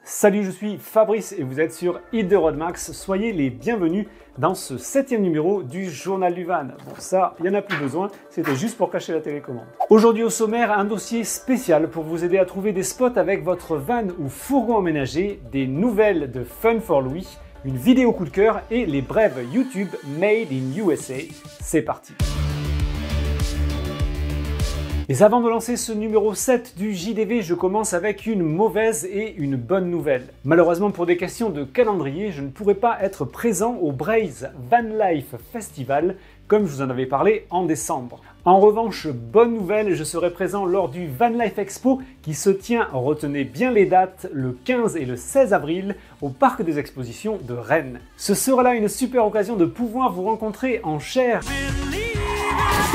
Salut, je suis Fabrice et vous êtes sur Hit the Road Max. Soyez les bienvenus dans ce 7e numéro du Journal du Van. Bon, ça, il n'y en a plus besoin, c'était juste pour cacher la télécommande. Aujourd'hui au sommaire, un dossier spécial pour vous aider à trouver des spots avec votre van ou fourgon aménagé, des nouvelles de Fun for Louis, une vidéo coup de cœur et les brèves YouTube Made in USA. C'est parti! Et avant de lancer ce numéro 7 du JDV, je commence avec une mauvaise et une bonne nouvelle. Malheureusement, pour des questions de calendrier, je ne pourrai pas être présent au Braze Van Life Festival comme je vous en avais parlé en décembre. En revanche, bonne nouvelle, je serai présent lors du Van Life Expo qui se tient, retenez bien les dates, le 15 et le 16 avril au Parc des Expositions de Rennes. Ce sera là une super occasion de pouvoir vous rencontrer en chair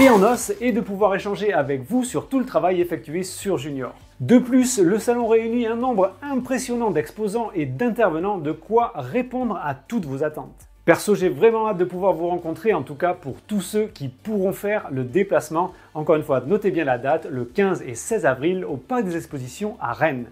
et en os et de pouvoir échanger avec vous sur tout le travail effectué sur Junior. De plus, le salon réunit un nombre impressionnant d'exposants et d'intervenants, de quoi répondre à toutes vos attentes. Perso, j'ai vraiment hâte de pouvoir vous rencontrer, en tout cas pour tous ceux qui pourront faire le déplacement. Encore une fois, notez bien la date, le 15 et 16 avril au Parc des Expositions à Rennes.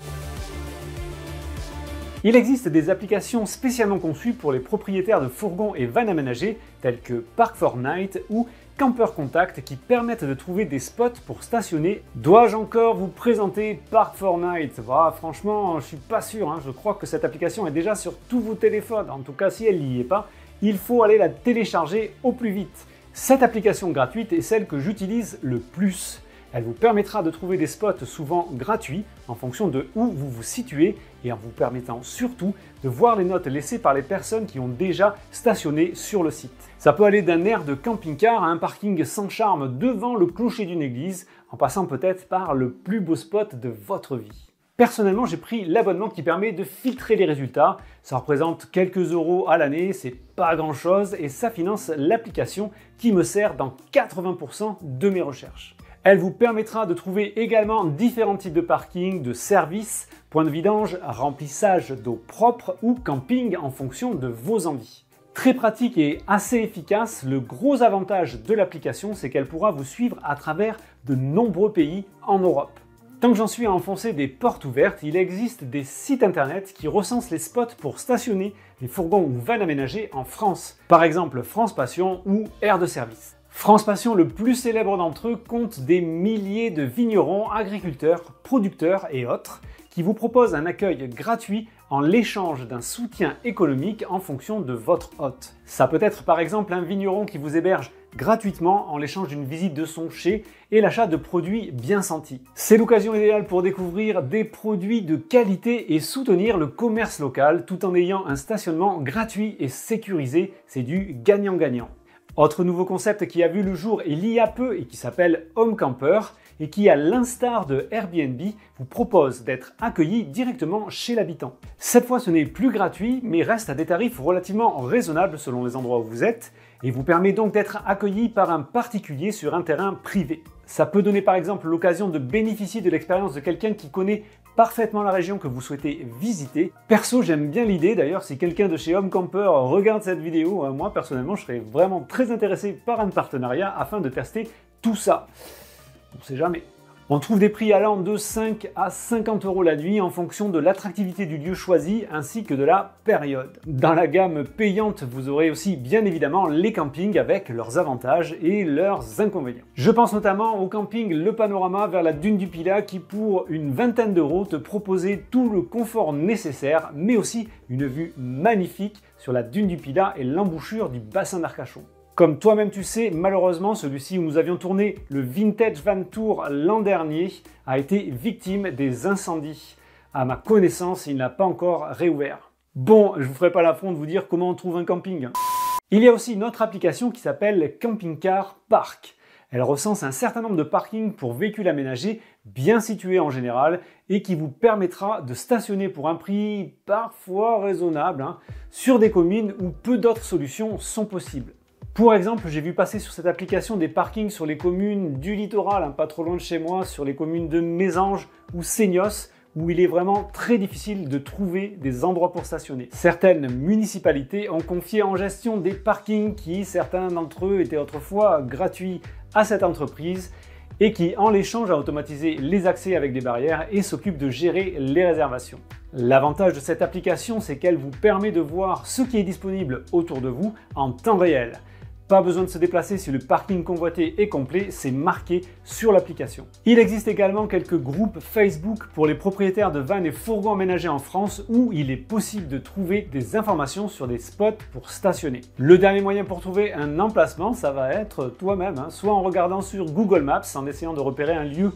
Il existe des applications spécialement conçues pour les propriétaires de fourgons et vannes aménagés tels que Park4Night ou Camper Contact qui permettent de trouver des spots pour stationner. Dois-je encore vous présenter Park4Night? Franchement, je suis pas sûr, je crois que cette application est déjà sur tous vos téléphones. En tout cas, si elle n'y est pas, il faut aller la télécharger au plus vite. Cette application gratuite est celle que j'utilise le plus. Elle vous permettra de trouver des spots souvent gratuits en fonction de où vous vous situez et en vous permettant surtout de voir les notes laissées par les personnes qui ont déjà stationné sur le site. Ça peut aller d'un aire de camping-car à un parking sans charme devant le clocher d'une église, en passant peut-être par le plus beau spot de votre vie. Personnellement, j'ai pris l'abonnement qui permet de filtrer les résultats. Ça représente quelques euros à l'année, c'est pas grand-chose et ça finance l'application qui me sert dans 80% de mes recherches. Elle vous permettra de trouver également différents types de parking, de services, points de vidange, remplissage d'eau propre ou camping en fonction de vos envies. Très pratique et assez efficace, le gros avantage de l'application, c'est qu'elle pourra vous suivre à travers de nombreux pays en Europe. Tant que j'en suis à enfoncer des portes ouvertes, il existe des sites internet qui recensent les spots pour stationner les fourgons ou vannes aménagés en France. Par exemple France Passion ou Aire de Service. France Passion, le plus célèbre d'entre eux, compte des milliers de vignerons, agriculteurs, producteurs et autres qui vous proposent un accueil gratuit en l'échange d'un soutien économique en fonction de votre hôte. Ça peut être par exemple un vigneron qui vous héberge gratuitement en l'échange d'une visite de son chai et l'achat de produits bien sentis. C'est l'occasion idéale pour découvrir des produits de qualité et soutenir le commerce local tout en ayant un stationnement gratuit et sécurisé. C'est du gagnant-gagnant. Autre nouveau concept qui a vu le jour il y a peu et qui s'appelle Home Camper et qui, à l'instar de Airbnb, vous propose d'être accueilli directement chez l'habitant. Cette fois, ce n'est plus gratuit, mais reste à des tarifs relativement raisonnables selon les endroits où vous êtes et vous permet donc d'être accueilli par un particulier sur un terrain privé. Ça peut donner par exemple l'occasion de bénéficier de l'expérience de quelqu'un qui connaît parfaitement la région que vous souhaitez visiter. Perso, j'aime bien l'idée, d'ailleurs si quelqu'un de chez Home Camper regarde cette vidéo, moi personnellement je serais vraiment très intéressé par un partenariat afin de tester tout ça. On sait jamais. On trouve des prix allant de 5 à 50 € la nuit en fonction de l'attractivité du lieu choisi ainsi que de la période. Dans la gamme payante, vous aurez aussi bien évidemment les campings avec leurs avantages et leurs inconvénients. Je pense notamment au camping Le Panorama vers la dune du Pilat qui pour une vingtaine d'euros te proposait tout le confort nécessaire mais aussi une vue magnifique sur la dune du Pilat et l'embouchure du bassin d'Arcachon. Comme toi-même tu sais, malheureusement, celui-ci où nous avions tourné le Vintage Van Tour l'an dernier a été victime des incendies. À ma connaissance, il n'a pas encore réouvert. Bon, je vous ferai pas l'affront de vous dire comment on trouve un camping. Il y a aussi une autre application qui s'appelle Camping Car Park. Elle recense un certain nombre de parkings pour véhicules aménagés, bien situés en général, et qui vous permettra de stationner pour un prix parfois raisonnable sur des communes où peu d'autres solutions sont possibles. Pour exemple, j'ai vu passer sur cette application des parkings sur les communes du littoral, pas trop loin de chez moi, sur les communes de Mésange ou Seignos, où il est vraiment très difficile de trouver des endroits pour stationner. Certaines municipalités ont confié en gestion des parkings qui, certains d'entre eux, étaient autrefois gratuits à cette entreprise et qui, en l'échange, a automatisé les accès avec des barrières et s'occupe de gérer les réservations. L'avantage de cette application, c'est qu'elle vous permet de voir ce qui est disponible autour de vous en temps réel. Pas besoin de se déplacer si le parking convoité est complet, c'est marqué sur l'application. Il existe également quelques groupes Facebook pour les propriétaires de vannes et fourgons aménagés en France où il est possible de trouver des informations sur des spots pour stationner. Le dernier moyen pour trouver un emplacement, ça va être toi-même, soit en regardant sur Google Maps en essayant de repérer un lieu,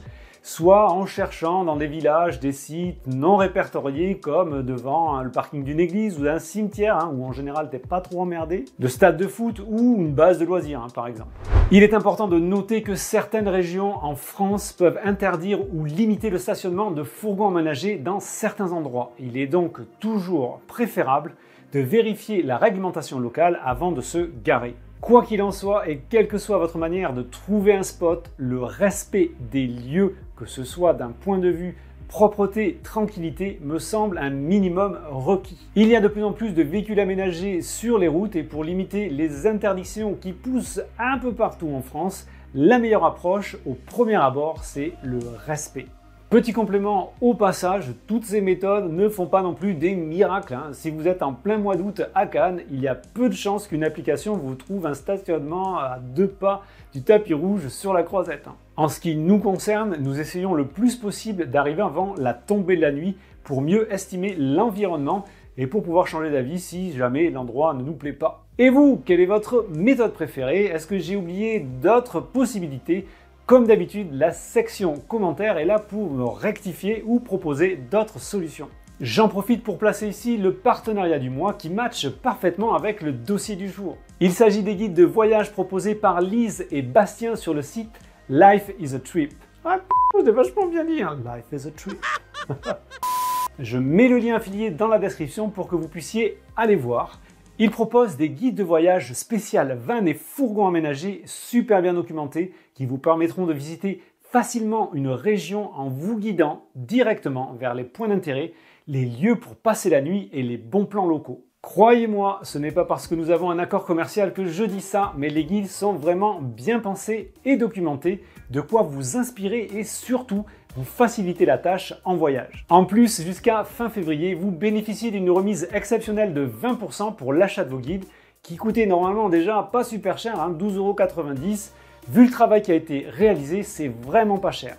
soit en cherchant dans des villages, des sites non répertoriés comme devant le parking d'une église ou d'un cimetière, où en général t'es pas trop emmerdé, de stade de foot ou une base de loisirs par exemple. Il est important de noter que certaines régions en France peuvent interdire ou limiter le stationnement de fourgons aménagés dans certains endroits. Il est donc toujours préférable de vérifier la réglementation locale avant de se garer. Quoi qu'il en soit, et quelle que soit votre manière de trouver un spot, le respect des lieux, que ce soit d'un point de vue propreté, tranquillité, me semble un minimum requis. Il y a de plus en plus de véhicules aménagés sur les routes et pour limiter les interdictions qui poussent un peu partout en France, la meilleure approche au premier abord, c'est le respect. Petit complément au passage, toutes ces méthodes ne font pas non plus des miracles. Si vous êtes en plein mois d'août à Cannes, il y a peu de chances qu'une application vous trouve un stationnement à 2 pas du tapis rouge sur la croisette. En ce qui nous concerne, nous essayons le plus possible d'arriver avant la tombée de la nuit pour mieux estimer l'environnement et pour pouvoir changer d'avis si jamais l'endroit ne nous plaît pas. Et vous, quelle est votre méthode préférée? Est-ce que j'ai oublié d'autres possibilités? Comme d'habitude, la section commentaires est là pour me rectifier ou proposer d'autres solutions. J'en profite pour placer ici le partenariat du mois qui matche parfaitement avec le dossier du jour. Il s'agit des guides de voyage proposés par Lise et Bastien sur le site Life is a Trip. Ah, c'est vachement bien dit, hein. Life is a Trip. Je mets le lien affilié dans la description pour que vous puissiez aller voir. Il propose des guides de voyage spécial vannes et fourgons aménagés super bien documentés qui vous permettront de visiter facilement une région en vous guidant directement vers les points d'intérêt, les lieux pour passer la nuit et les bons plans locaux. Croyez-moi, ce n'est pas parce que nous avons un accord commercial que je dis ça, mais les guides sont vraiment bien pensés et documentés, de quoi vous inspirer et surtout vous faciliter la tâche en voyage. En plus, jusqu'à fin février, vous bénéficiez d'une remise exceptionnelle de 20% pour l'achat de vos guides, qui coûtaient normalement déjà pas super cher, 12,90 €. Vu le travail qui a été réalisé, c'est vraiment pas cher.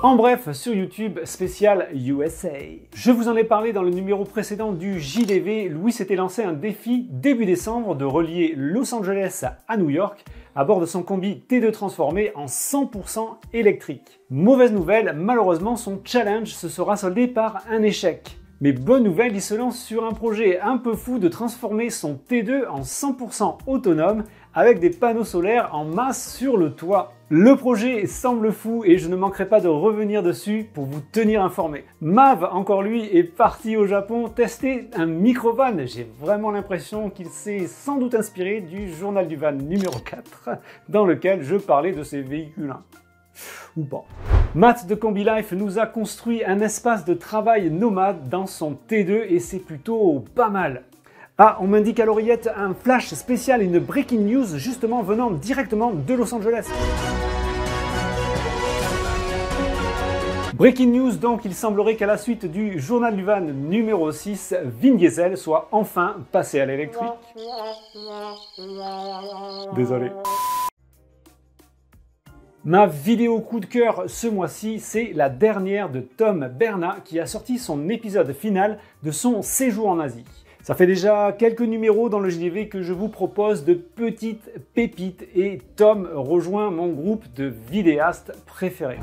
En bref, sur YouTube, spécial USA. Je vous en ai parlé dans le numéro précédent du JDV. Louis s'était lancé un défi début décembre de relier Los Angeles à New York à bord de son combi T2 transformé en 100% électrique. Mauvaise nouvelle, malheureusement son challenge se sera soldé par un échec. Mais bonne nouvelle, il se lance sur un projet un peu fou de transformer son T2 en 100% autonome avec des panneaux solaires en masse sur le toit. Le projet semble fou et je ne manquerai pas de revenir dessus pour vous tenir informé. Mav, encore lui, est parti au Japon tester un micro-van. J'ai vraiment l'impression qu'il s'est sans doute inspiré du journal du van numéro 4 dans lequel je parlais de ces véhicules. Ou pas. Matt de Combi Life nous a construit un espace de travail nomade dans son T2 et c'est plutôt pas mal. Ah, on m'indique à l'oreillette un flash spécial et une breaking news justement venant directement de Los Angeles. Breaking news donc, il semblerait qu'à la suite du journal du van numéro 6, Vin Diesel soit enfin passé à l'électrique. Désolé. Ma vidéo coup de cœur ce mois-ci, c'est la dernière de Tom Bernat qui a sorti son épisode final de son séjour en Asie. Ça fait déjà quelques numéros dans le JDV que je vous propose de petites pépites et Tom rejoint mon groupe de vidéastes préférés.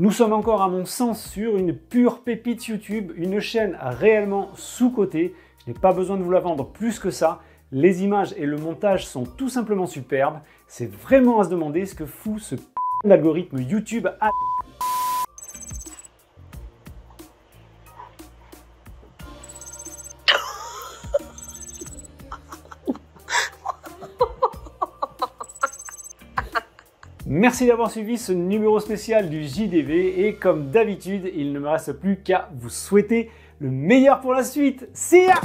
Nous sommes encore à mon sens sur une pure pépite YouTube, une chaîne réellement sous-cotée. Je n'ai pas besoin de vous la vendre plus que ça. Les images et le montage sont tout simplement superbes. C'est vraiment à se demander ce que fout ce l'algorithme YouTube à... Merci d'avoir suivi ce numéro spécial du JDV et comme d'habitude, il ne me reste plus qu'à vous souhaiter le meilleur pour la suite. See ya!